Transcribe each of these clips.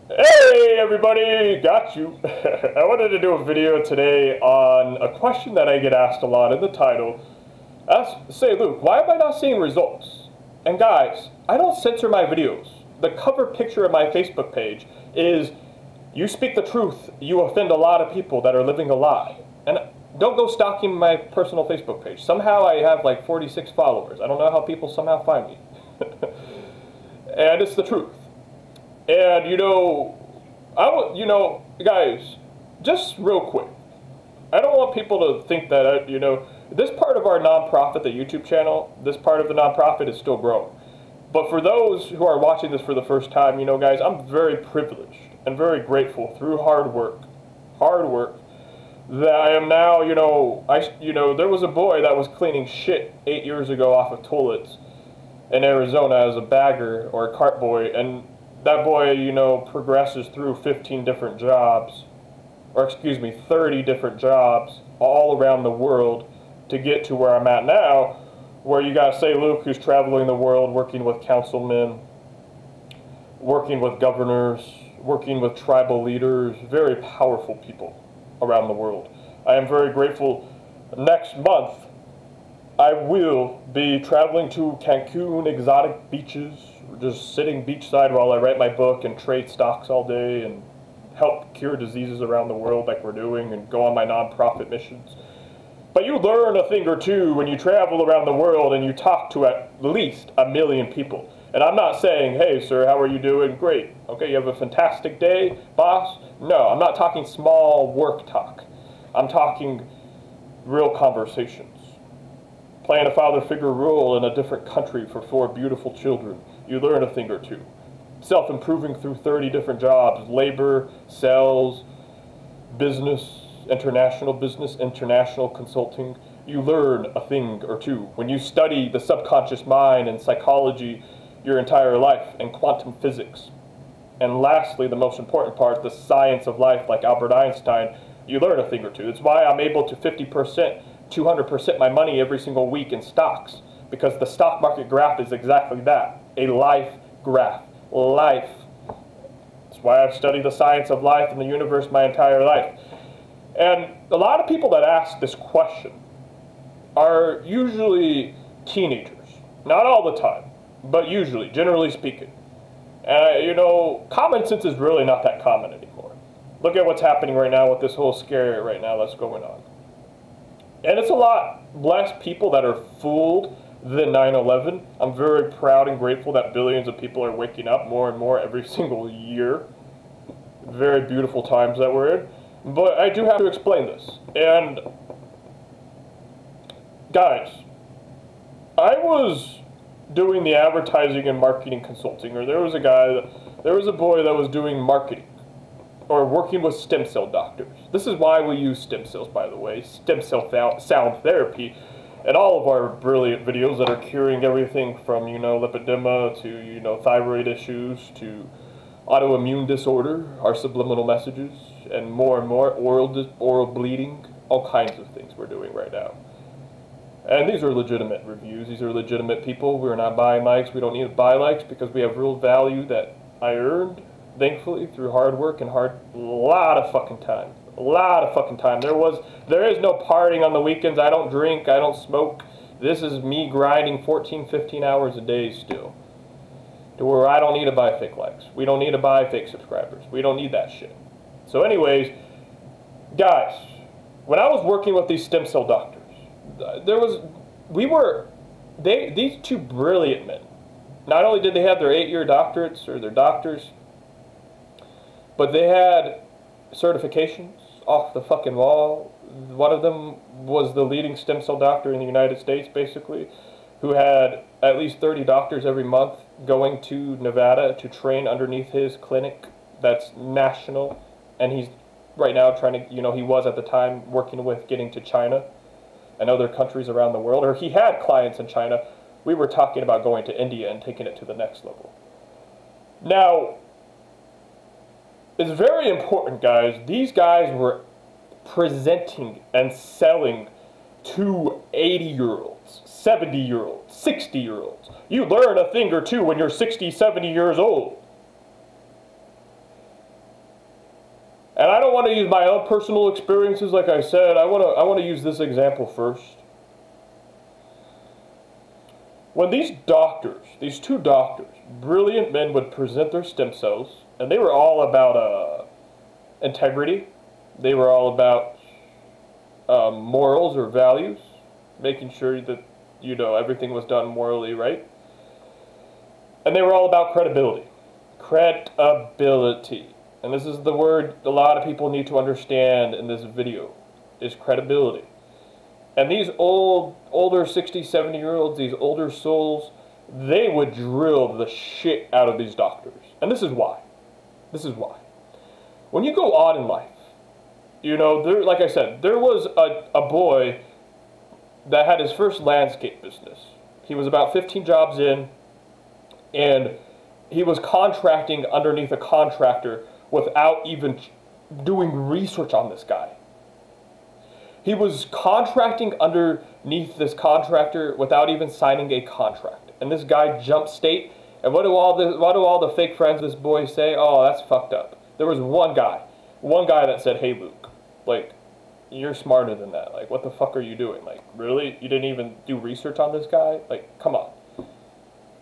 Hey everybody, got you. I wanted to do a video today on a question that I get asked a lot in the title. Say, Luke, why am I not seeing results? And guys, I don't censor my videos. The cover picture of my Facebook page is, you speak the truth, you offend a lot of people that are living a lie. And don't go stalking my personal Facebook page. Somehow I have like 46 followers. I don't know how people somehow find me. And it's the truth. And guys, just real quick, I don't want people to think that, this part of our nonprofit, the YouTube channel, this part of the nonprofit is still growing. But for those who are watching this for the first time, guys, I'm very privileged and very grateful through hard work, that I am now, there was a boy that was cleaning shit 8 years ago off of toilets in Arizona as a bagger or a cart boy, and that boy, progresses through 15 different jobs, or excuse me, 30 different jobs all around the world to get to where I'm at now, where you got Seilukeworld, who's traveling the world, working with councilmen, working with governors, working with tribal leaders, very powerful people around the world. I am very grateful. Next month, I will be traveling to Cancun, exotic beaches, just sitting beachside while I write my book and trade stocks all day and help cure diseases around the world like we're doing and go on my nonprofit missions. But you learn a thing or two when you travel around the world and you talk to at least 1 million people. And I'm not saying, hey sir, how are you doing? Great. Okay, you have a fantastic day, boss? No, I'm not talking small work talk. I'm talking real conversations. Playing a father figure role in a different country for 4 beautiful children. You learn a thing or two. Self-improving through 30 different jobs, labor, sales, business, international consulting. You learn a thing or two. When you study the subconscious mind and psychology your entire life and quantum physics. And lastly, the most important part, the science of life, like Albert Einstein, you learn a thing or two. It's why I'm able to 50%, 200% my money every single week in stocks, because the stock market graph is exactly that, a life graph. Life. That's why I've studied the science of life and the universe my entire life. And a lot of people that ask this question are usually teenagers. Not all the time, but usually, generally speaking. And common sense is really not that common anymore. Look at what's happening right now with this whole scare right now that's going on. And it's a lot less people that are fooled than 9/11. I'm very proud and grateful that billions of people are waking up more and more every single year. Very beautiful times that we're in. But I do have to explain this. And guys, I was doing the advertising and marketing consulting, or there was a boy that was doing marketing or working with stem cell doctors. This is why we use stem cells, by the way, stem cell sound therapy, and all of our brilliant videos that are curing everything from, lipedema to, thyroid issues to autoimmune disorder, our subliminal messages, and more, oral bleeding, all kinds of things we're doing right now. And these are legitimate reviews. These are legitimate people. We're not buying likes. We don't need to buy likes because we have real value that I earned, thankfully, through hard work and a lot of fucking time. A lot of fucking time. There is no partying on the weekends. I don't drink. I don't smoke. This is me grinding 14, 15 hours a day still. To where I don't need to buy fake likes. We don't need to buy fake subscribers. We don't need that shit. So anyways, guys, when I was working with these stem cell doctors, these 2 brilliant men, not only did they have their 8-year doctorates or their doctors, but they had certifications off the fucking wall. One of them was the leading stem cell doctor in the United States, basically, who had at least 30 doctors every month going to Nevada to train underneath his clinic that's national. And he's right now trying to, he was at the time working with getting to China and other countries around the world, or he had clients in China. We were talking about going to India and taking it to the next level. Now, it's very important, guys. These guys were presenting and selling to 80-year-olds, 70-year-olds, 60-year-olds. You learn a thing or two when you're 60, 70 years old. want to use my own personal experiences, like I said. I want to use this example first. When these doctors, these two doctors, brilliant men, would present their stem cells, and they were all about integrity. They were all about morals or values, making sure that, you know, everything was done morally right. And they were all about credibility. Credibility. And this is the word a lot of people need to understand in this video, is credibility. And these older 60, 70-year-olds, these older souls, they would drill the shit out of these doctors. And this is why. This is why. When you go on in life, you know, like I said, there was a boy that had his first landscape business. He was about 15 jobs in, and he was contracting underneath a contractor without even doing research on this guy. He was contracting underneath this contractor without even signing a contract. And this guy jumped state. And what do all the fake friends of this boy say? Oh, that's fucked up. There was one guy that said, hey, Luke, like, you're smarter than that. Like, what the fuck are you doing? Like, really? You didn't even do research on this guy? Like, come on.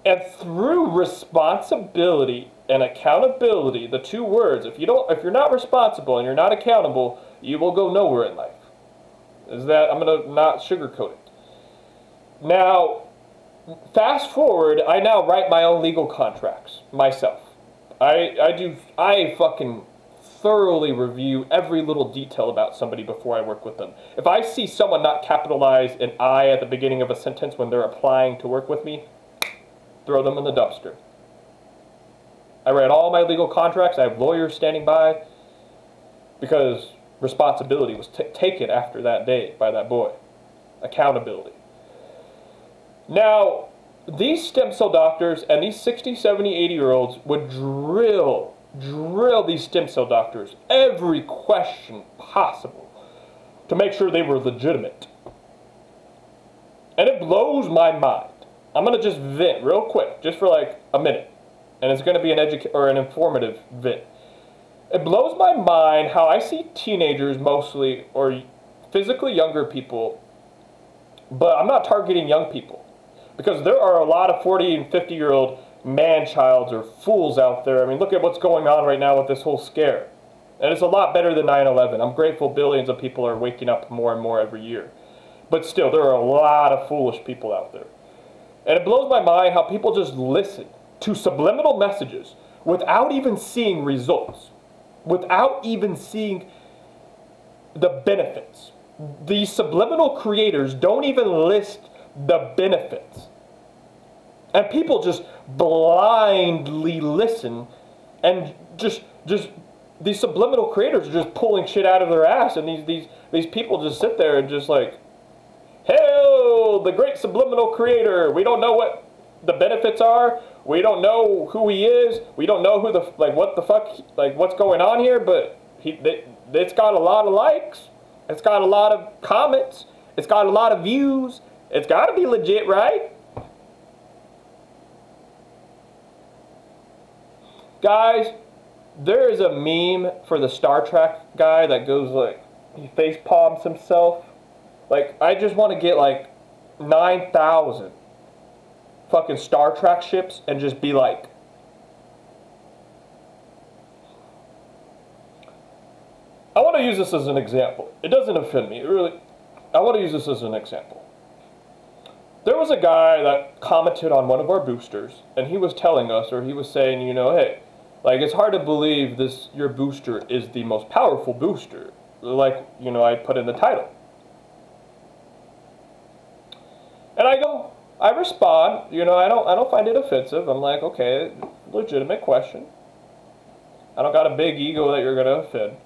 And through responsibility and accountability, the two words, if you're not responsible and you're not accountable, you will go nowhere in life. Is that, I'm going to not sugarcoat it. Now, fast forward, I now write my own legal contracts myself. I fucking thoroughly review every little detail about somebody before I work with them. If I see someone not capitalize an I at the beginning of a sentence when they're applying to work with me, throw them in the dumpster. I write all my legal contracts. I have lawyers standing by because responsibility was taken after that day by that boy. Accountability. Now, these stem cell doctors and these 60, 70, 80-year-olds would drill these stem cell doctors every question possible to make sure they were legitimate. And it blows my mind. I'm going to just vent real quick, just for like a minute. And it's going to be an informative vent. It blows my mind how I see teenagers mostly, or physically younger people, but I'm not targeting young people. Because there are a lot of 40 and 50-year-old man-childs or fools out there. I mean, look at what's going on right now with this whole scare. And it's a lot better than 9/11. I'm grateful billions of people are waking up more and more every year. But still, there are a lot of foolish people out there. And it blows my mind how people just listen to subliminal messages without even seeing results. Without even seeing the benefits. These subliminal creators don't even list the benefits. And people just blindly listen, and just these subliminal creators are just pulling shit out of their ass, and these people just sit there and just like, hey, the great subliminal creator, we don't know what the benefits are, we don't know who he is, we don't know who what the fuck, like what's going on here, but it's got a lot of likes, it's got a lot of comments, it's got a lot of views, it's got to be legit, right? Guys, there is a meme for the Star Trek guy that goes like, he face palms himself. Like, I just want to get like 9,000 fucking Star Trek ships and just be like, I want to use this as an example. It doesn't offend me, really. I want to use this as an example. There was a guy that commented on one of our boosters, and he was telling us, or he was saying, you know, hey, like, it's hard to believe your booster is the most powerful booster, like, you know, I put in the title. And I respond, you know, I don't find it offensive. I'm like, okay, legitimate question. I don't got a big ego that you're going to offend.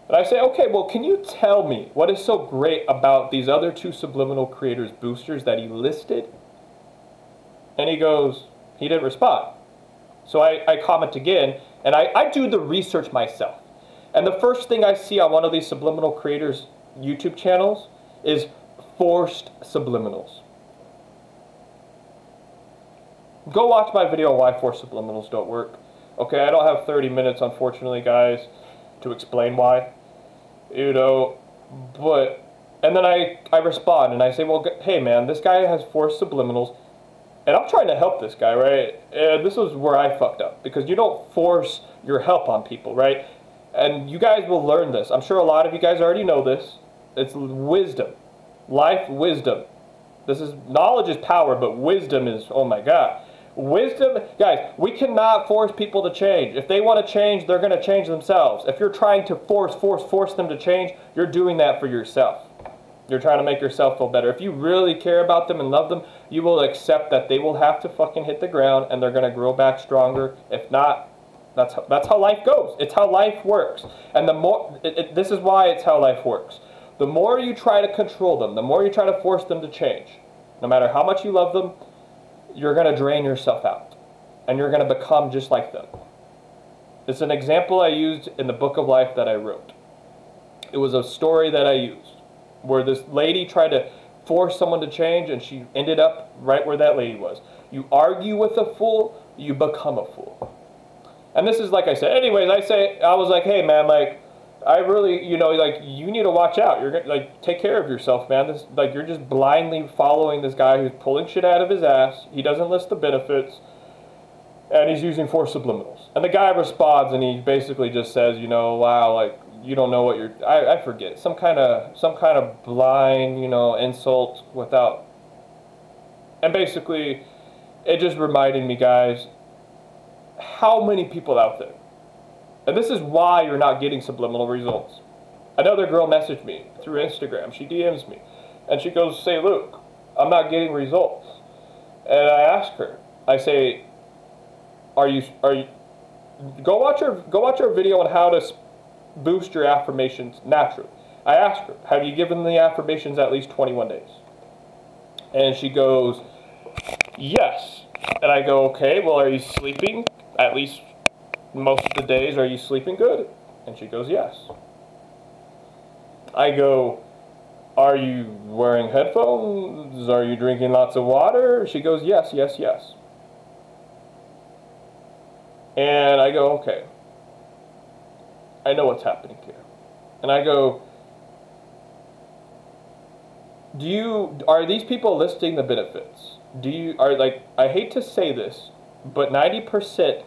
And I say, okay, well, can you tell me what is so great about these other two subliminal creators boosters that he listed? And he goes, he didn't respond. So I comment again, and I do the research myself. And the first thing I see on one of these subliminal creators' YouTube channels is forced subliminals. Go watch my video on why forced subliminals don't work. Okay, I don't have 30 minutes, unfortunately, guys. to explain why, you know, but, and then I respond and I say, well, hey man, this guy has 4 subliminals, and I'm trying to help this guy, right? And this is where I fucked up, because you don't force your help on people, right? And you guys will learn this. I'm sure a lot of you guys already know this. It's wisdom. Life wisdom. This is, knowledge is power, but wisdom is, oh my God. Wisdom, guys, we cannot force people to change. If they want to change, they're going to change themselves. If you're trying to force them to change, you're doing that for yourself. You're trying to make yourself feel better. If you really care about them and love them, you will accept that they will have to fucking hit the ground and they're going to grow back stronger. If not, that's how life goes. It's how life works. And the more, this is why it's how life works. The more you try to control them, the more you try to force them to change, no matter how much you love them, you're going to drain yourself out. And you're going to become just like them. It's an example I used in the book of life that I wrote. It was a story that I used, where this lady tried to force someone to change, and she ended up right where that lady was. You argue with a fool, you become a fool. And this is like I said. Anyways, I was like, hey man, like, I really, you know, like, you need to watch out. You're gonna, like, take care of yourself, man. This, like, you're just blindly following this guy who's pulling shit out of his ass. He doesn't list the benefits, and he's using 4 subliminals. And the guy responds, and he basically just says, you know, wow, like, you don't know what you're, I forget, some kind of blind, you know, insult without, and basically, it just reminded me, guys, how many people out there, and this is why you're not getting subliminal results. Another girl messaged me through Instagram. She DMs me, and she goes, "Say, Luke, I'm not getting results." And I ask her, I say, "Are you? Go watch our video on how to boost your affirmations naturally." I asked her, "Have you given the affirmations at least 21 days?" And she goes, "Yes." And I go, "Okay, well, are you sleeping at least most of the days? Are you sleeping good?" And she goes, "Yes." I go, "Are you wearing headphones? Are you drinking lots of water?" She goes, "Yes, yes, yes." And I go, "Okay, I know what's happening here." And I go, are these people listing the benefits? I hate to say this, but 90%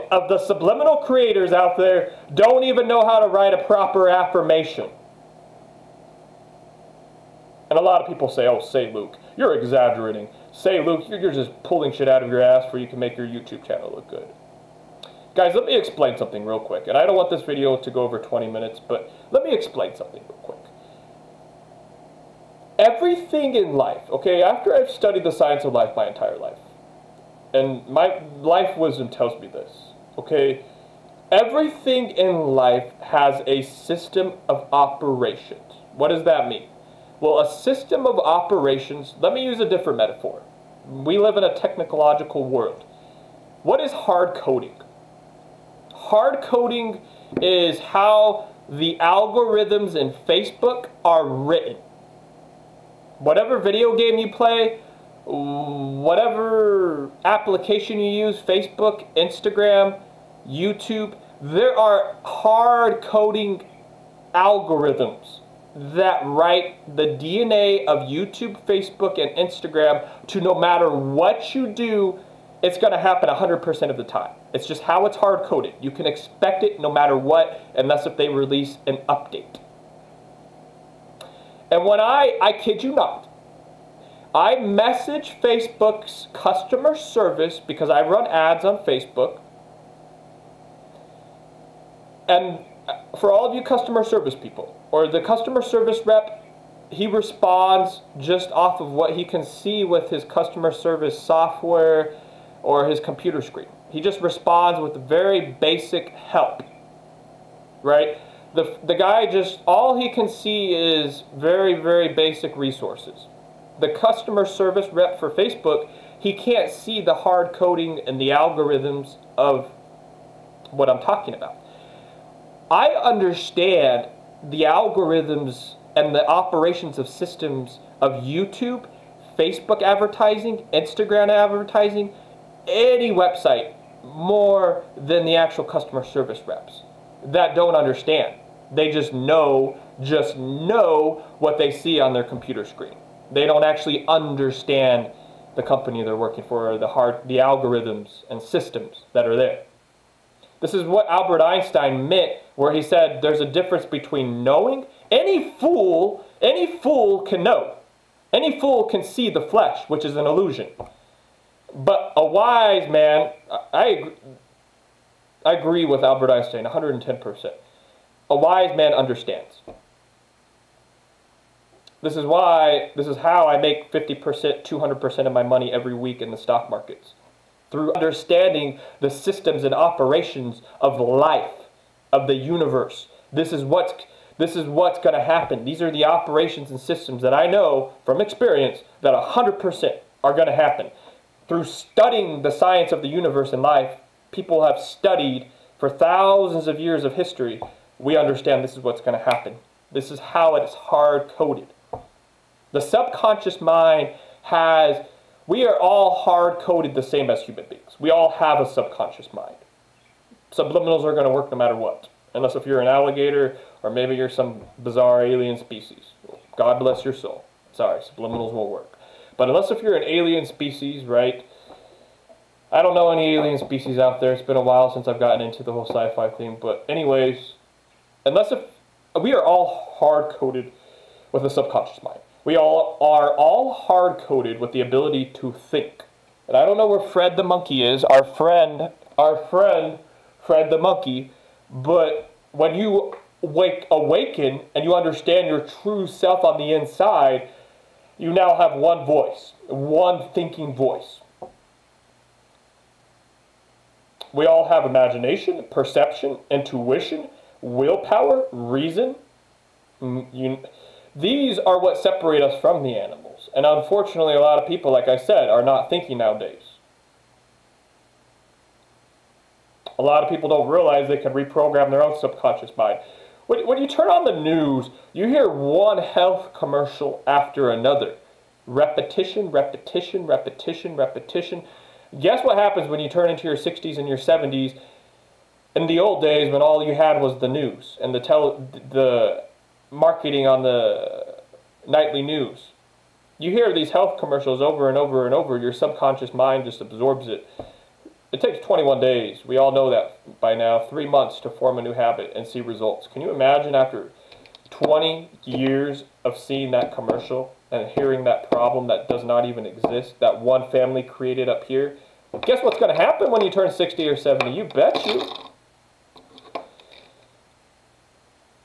of the subliminal creators out there don't even know how to write a proper affirmation. And a lot of people say, "Oh, say Luke, you're exaggerating. Say Luke, you're just pulling shit out of your ass for you can make your YouTube channel look good." Guys, let me explain something real quick. And I don't want this video to go over 20 minutes, but let me explain something real quick. Everything in life, okay, after I've studied the science of life my entire life, and my life wisdom tells me this, okay, everything in life has a system of operations. What does that mean? Well, a system of operations, let me use a different metaphor. We live in a technological world. What is hard coding? Hard coding is how the algorithms in Facebook are written. Whatever video game you play, whatever application you use, Facebook, Instagram, YouTube, there are hard coding algorithms that write the DNA of YouTube, Facebook, and Instagram to no matter what you do, it's going to happen 100% of the time. It's just how it's hard coded. You can expect it no matter what, unless if they release an update. And when I kid you not, I message Facebook's customer service because I run ads on Facebook. And for all of you customer service people, or the customer service rep, he responds just off of what he can see with his customer service software or his computer screen. He just responds with very basic help, right? The guy just, all he can see is very, very basic resources. The customer service rep for Facebook, he can't see the hard coding and the algorithms of what I'm talking about. I understand the algorithms and the operations of systems of YouTube, Facebook advertising, Instagram advertising, any website more than the actual customer service reps that don't understand. They just know what they see on their computer screen. They don't actually understand the company they're working for, or the algorithms and systems that are there. This is what Albert Einstein meant, where he said there's a difference between knowing. Any fool can know. Any fool can see the flesh, which is an illusion. But a wise man, I agree with Albert Einstein 110%. A wise man understands. This is how I make 50%, 200% of my money every week in the stock markets. Through understanding the systems and operations of life, of the universe. This is what's going to happen. These are the operations and systems that I know from experience that 100% are going to happen. Through studying the science of the universe and life, people have studied for thousands of years of history. We understand this is what's going to happen. This is how it is hard-coded. The subconscious mind we are all hard-coded the same as human beings. We all have a subconscious mind. Subliminals are going to work no matter what. Unless if you're an alligator, or maybe you're some bizarre alien species. God bless your soul. Sorry, subliminals won't work. But unless if you're an alien species, right? I don't know any alien species out there. It's been a while since I've gotten into the whole sci-fi thing. But anyways, we are all hard-coded with a subconscious mind. We all are hard-coded with the ability to think. And I don't know where Fred the monkey is, our friend Fred the monkey, but when you awaken and you understand your true self on the inside, you now have one voice, one thinking voice. We all have imagination, perception, intuition, willpower, reason. These are what separate us from the animals. And unfortunately, a lot of people, like I said, are not thinking nowadays. A lot of people don't realize they can reprogram their own subconscious mind. When you turn on the news, you hear one health commercial after another. Repetition, repetition, repetition, repetition. Guess what happens when you turn into your 60s and your 70s? In the old days, when all you had was the news and the marketing on the nightly news. You hear these health commercials over and over and over. Your subconscious mind just absorbs it. It takes 21 days. We all know that by now. 3 months to form a new habit and see results. Can you imagine after 20 years of seeing that commercial and hearing that problem that does not even exist, that one family created up here? Guess what's going to happen when you turn 60 or 70? You bet you.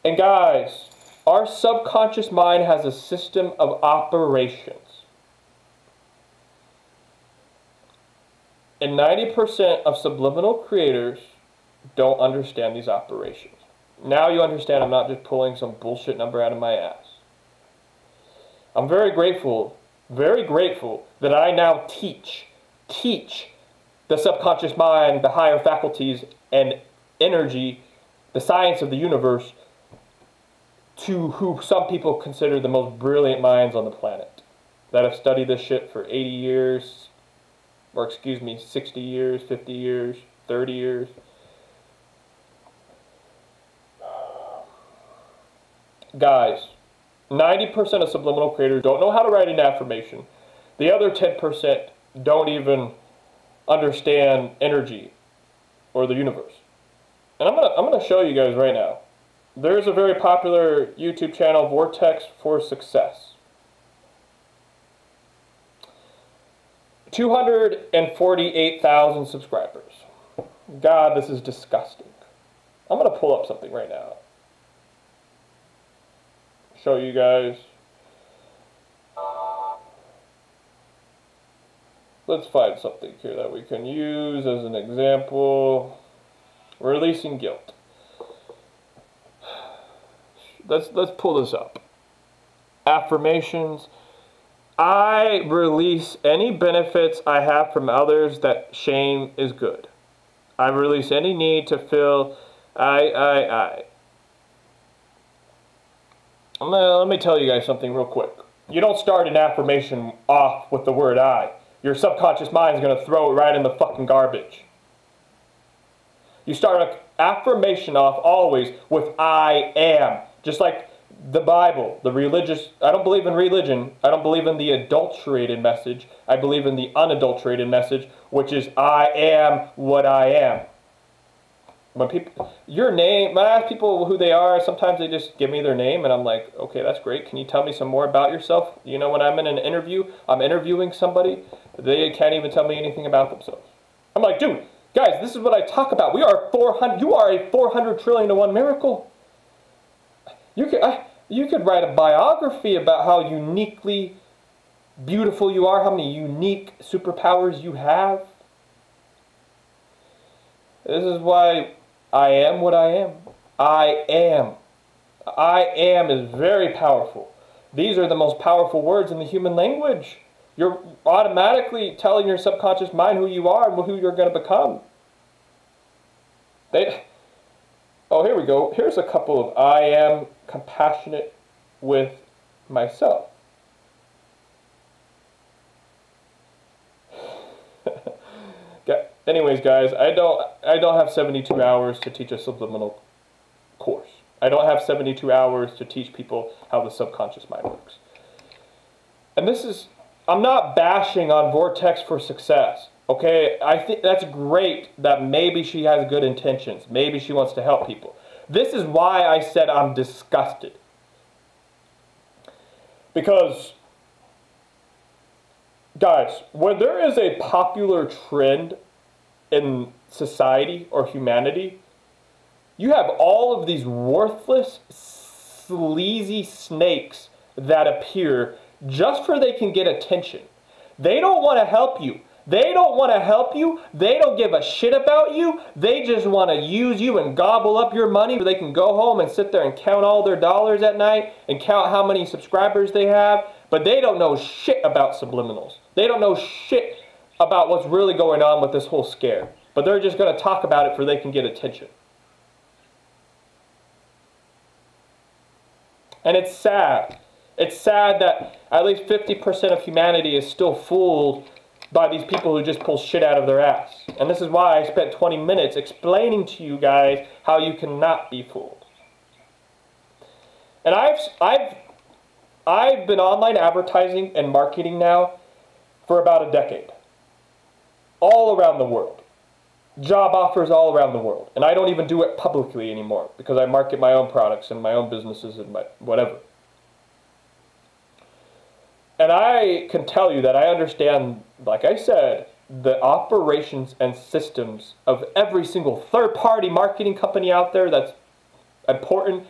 And guys, our subconscious mind has a system of operations. And 90% of subliminal creators don't understand these operations. Now you understand I'm not just pulling some bullshit number out of my ass. I'm very grateful that I now teach the subconscious mind, the higher faculties and energy, the science of the universe, to who some people consider the most brilliant minds on the planet, that have studied this shit for 80 years, or excuse me, 60 years, 50 years, 30 years. Guys, 90% of subliminal creators don't know how to write an affirmation. The other 10% don't even understand energy or the universe. And I'm gonna show you guys right now. There's a very popular YouTube channel, Vortex for Success. 248,000 subscribers. God, this is disgusting. I'm going to pull up something right now. Show you guys. Let's find something here that we can use as an example. Releasing guilt. Let's pull this up. Affirmations. I release any benefits I have from others that shame is good. I release any need to feel I. Let me tell you guys something real quick. You don't start an affirmation off with the word I. Your subconscious mind is going to throw it right in the fucking garbage. You start an affirmation off always with I am. Just like the Bible, the religious, I don't believe in religion. I don't believe in the adulterated message. I believe in the unadulterated message, which is I am what I am. When people, your name, when I ask people who they are, sometimes they just give me their name and I'm like, okay, that's great. Can you tell me some more about yourself? You know, when I'm in an interview, I'm interviewing somebody, they can't even tell me anything about themselves. I'm like, dude, guys, this is what I talk about. We are 400, you are a 400 trillion to one miracle. You could write a biography about how uniquely beautiful you are, how many unique superpowers you have. This is why I am what I am. I am. I am is very powerful. These are the most powerful words in the human language. You're automatically telling your subconscious mind who you are and who you're going to become. Oh, here we go. Here's a couple of I am compassionate with myself. Anyways, guys, I don't have 72 hours to teach a subliminal course. I don't have 72 hours to teach people how the subconscious mind works. And this is, I'm not bashing on Vortex for success. Okay, I think that's great that maybe she has good intentions. Maybe she wants to help people. This is why I said I'm disgusted. Because, guys, when there is a popular trend in society or humanity, you have all of these worthless, sleazy snakes that appear just for they can get attention. They don't want to help you. They don't want to help you. They don't give a shit about you. They just want to use you and gobble up your money so they can go home and sit there and count all their dollars at night and count how many subscribers they have. But they don't know shit about subliminals. They don't know shit about what's really going on with this whole scare. But they're just going to talk about it so they can get attention. And it's sad. It's sad that at least 50% of humanity is still fooled by these people who just pull shit out of their ass. And this is why I spent 20 minutes explaining to you guys how you cannot be fooled. And I've been online advertising and marketing now for about a decade. All around the world. Job offers all around the world. And I don't even do it publicly anymore because I market my own products and my own businesses and my whatever. And I can tell you that I understand, like I said, the operations and systems of every single third-party marketing company out there that's important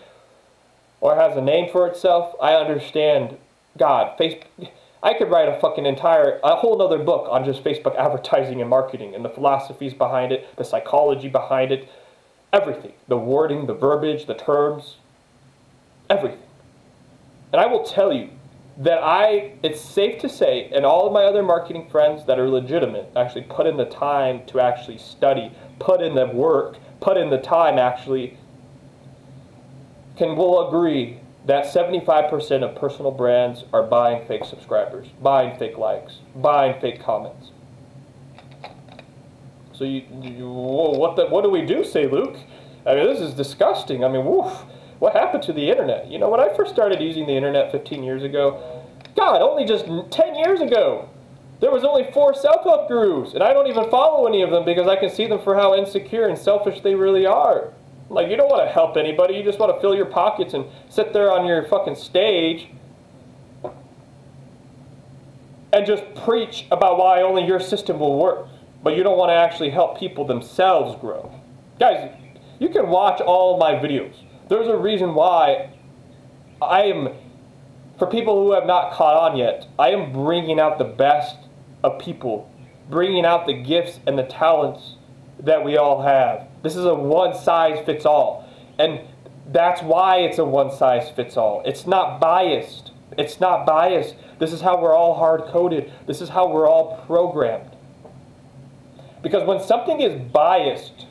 or has a name for itself. I understand, God, Facebook. I could write a whole nother book on just Facebook advertising and marketing and the philosophies behind it, the psychology behind it, everything. The wording, the verbiage, the terms, everything. And I will tell you that it's safe to say, and all of my other marketing friends that are legitimate, actually put in the time to actually study, put in the work, put in the time actually, will agree that 75% of personal brands are buying fake subscribers, buying fake likes, buying fake comments. So what do we do, Seiluke? I mean, this is disgusting. I mean, woof. What happened to the internet? You know, when I first started using the internet 15 years ago, God, only just 10 years ago, there was only 4 self-help gurus, and I don't even follow any of them because I can see them for how insecure and selfish they really are. Like, you don't want to help anybody, you just want to fill your pockets and sit there on your fucking stage and just preach about why only your system will work, but you don't want to actually help people themselves grow. Guys, you can watch all of my videos. There's a reason why for people who have not caught on yet, I am bringing out the best of people, bringing out the gifts and the talents that we all have. This is a one-size-fits-all, and that's why it's a one-size-fits-all. It's not biased. It's not biased. This is how we're all hard-coded. This is how we're all programmed. Because when something is biased,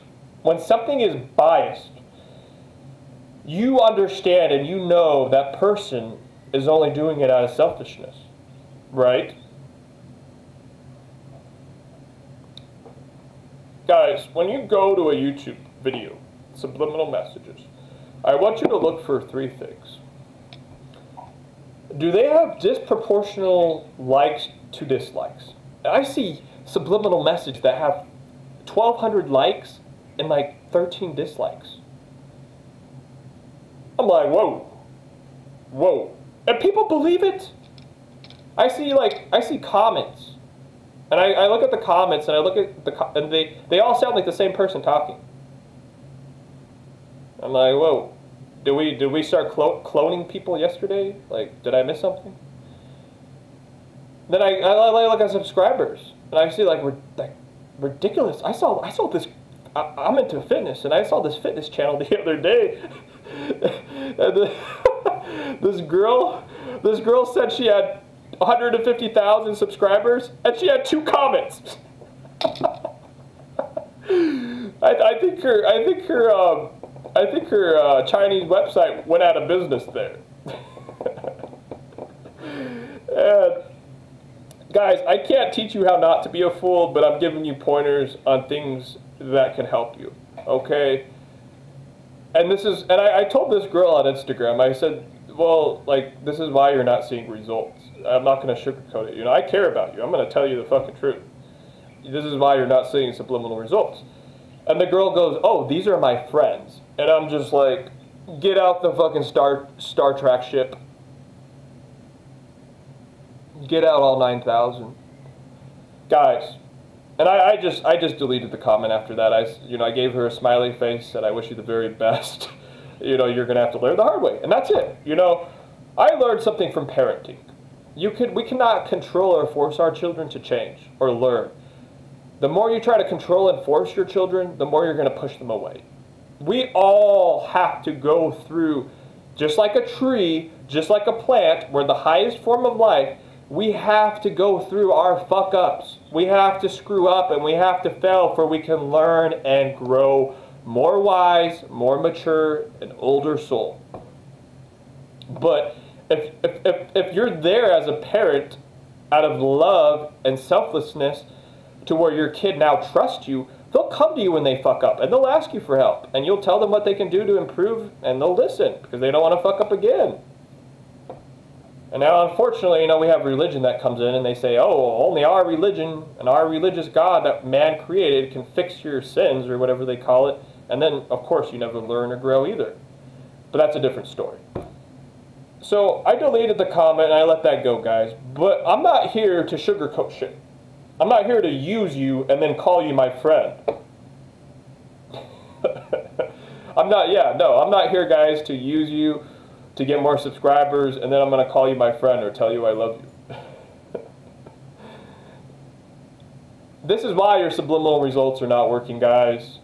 you understand and you know that person is only doing it out of selfishness, right? Guys, when you go to a YouTube video, subliminal messages. I want you to look for 3 things. Do they have disproportional likes to dislikes? I see subliminal messages that have 1,200 likes and like 13 dislikes. I'm like, whoa, whoa, and people believe it. I see comments, and I look at the comments, and I look at and they all sound like the same person talking. I'm like, whoa, did we start cloning people yesterday? Like, did I miss something? Then I look at subscribers, and I see like ridiculous. I saw this. I'm into fitness, and I saw this fitness channel the other day. And this girl said she had 150,000 subscribers, and she had 2 comments. I think her Chinese website went out of business there. And guys, I can't teach you how not to be a fool, but I'm giving you pointers on things that can help you. Okay? And I told this girl on Instagram, I said, well, like, this is why you're not seeing results. I'm not going to sugarcoat it. You know, I care about you. I'm going to tell you the fucking truth. This is why you're not seeing subliminal results. And the girl goes, oh, these are my friends. And I'm just like, get out the fucking Star Trek ship. Get out all 9,000. Guys. And I just deleted the comment after that. I gave her a smiley face, said I wish you the very best. You're going to have to learn the hard way. And that's it. I learned something from parenting. We cannot control or force our children to change or learn. The more you try to control and force your children, the more you're going to push them away. We all have to go through, just like a tree, just like a plant, we're the highest form of life. We have to go through our fuck-ups. We have to screw up and we have to fail for we can learn and grow more wise, more mature, an older soul. But if you're there as a parent out of love and selflessness to where your kid now trusts you, they'll come to you when they fuck up and they'll ask you for help and you'll tell them what they can do to improve and they'll listen because they don't want to fuck up again. And now, unfortunately, we have religion that comes in and they say, oh, only our religion and our religious God that man created can fix your sins or whatever they call it. And then, of course, you never learn or grow either. But that's a different story. So I deleted the comment and I let that go, guys. But I'm not here to sugarcoat shit. I'm not here to use you and then call you my friend. I'm not here, guys, to use you to get more subscribers, and then I'm going to call you my friend or tell you I love you. This is why your subliminal results are not working, guys.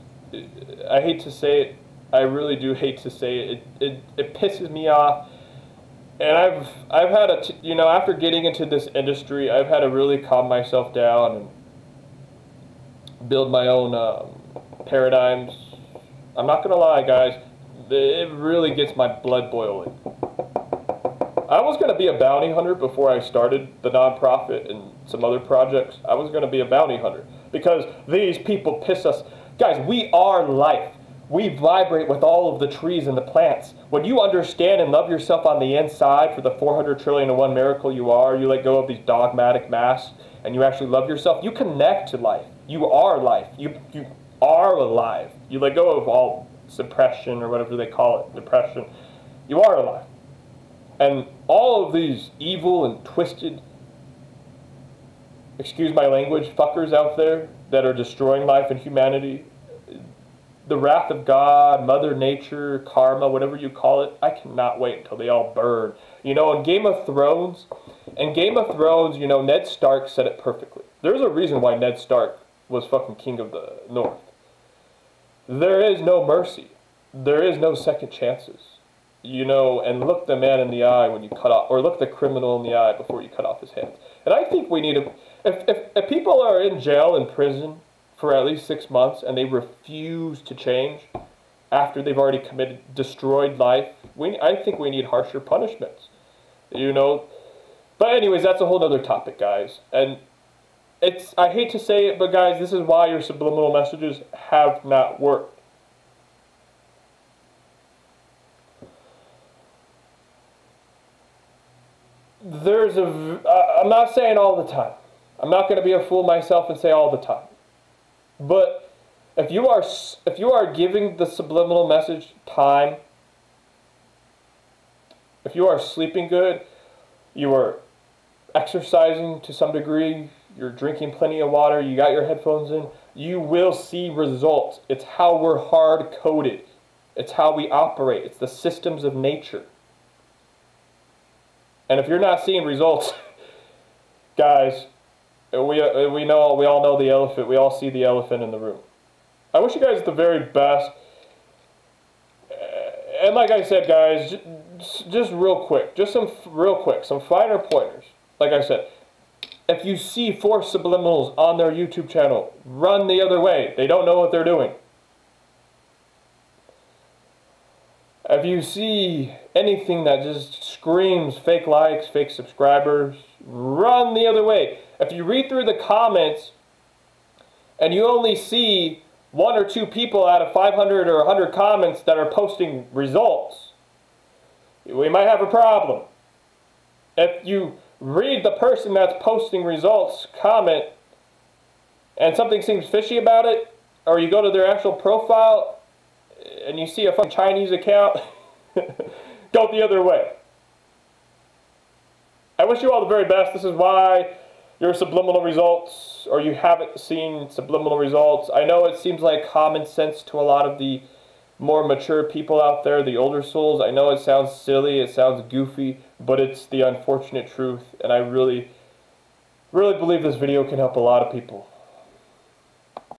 I hate to say it. I really do hate to say it. It pisses me off. And I've had after getting into this industry, I've had to really calm myself down and build my own paradigms. I'm not going to lie, guys. It really gets my blood boiling. I was going to be a bounty hunter before I started the nonprofit and some other projects. I was going to be a bounty hunter because these people piss us. Guys, we are life. We vibrate with all of the trees and the plants. When you understand and love yourself on the inside for the 400 trillion and one miracle you are, you let go of these dogmatic masks and you actually love yourself, you connect to life. You are life. You are alive. You let go of all suppression or whatever they call it, depression. You are alive. And all of these evil and twisted, excuse my language, fuckers out there that are destroying life and humanity, the wrath of God, Mother Nature, karma, whatever you call it, I cannot wait until they all burn. In Game of Thrones, Ned Stark said it perfectly. There's a reason why Ned Stark was fucking king of the North. There is no mercy. There is no second chances. And look the man in the eye when you cut off, or look the criminal in the eye before you cut off his hands. And I think we need to, if people are in jail, in prison, for at least 6 months, and they refuse to change after they've already destroyed life, I think we need harsher punishments. But anyways, that's a whole other topic, guys. And I hate to say it, but guys, this is why your subliminal messages have not worked. I'm not saying all the time. I'm not going to be a fool myself and say all the time. But if you are giving the subliminal message time, if you are sleeping good, you are exercising to some degree, you're drinking plenty of water, you got your headphones in, you will see results. It's how we're hard-coded. It's how we operate. It's the systems of nature. And if you're not seeing results, guys, we all know the elephant. We all see the elephant in the room. I wish you guys the very best. And like I said, guys, just real quick, some finer pointers. Like I said, if you see 4 subliminals on their YouTube channel, run the other way. They don't know what they're doing. If you see anything that just screams fake likes, fake subscribers, run the other way. If you read through the comments and you only see 1 or 2 people out of 500 or 100 comments that are posting results, we might have a problem. If you read the person that's posting results comment and something seems fishy about it, or you go to their actual profile and you see a fucking Chinese account, go the other way. I wish you all the very best. This is why your subliminal results, or you haven't seen subliminal results. I know it seems like common sense to a lot of the more mature people out there, the older souls. I know it sounds silly, it sounds goofy, but it's the unfortunate truth, and I really believe this video can help a lot of people.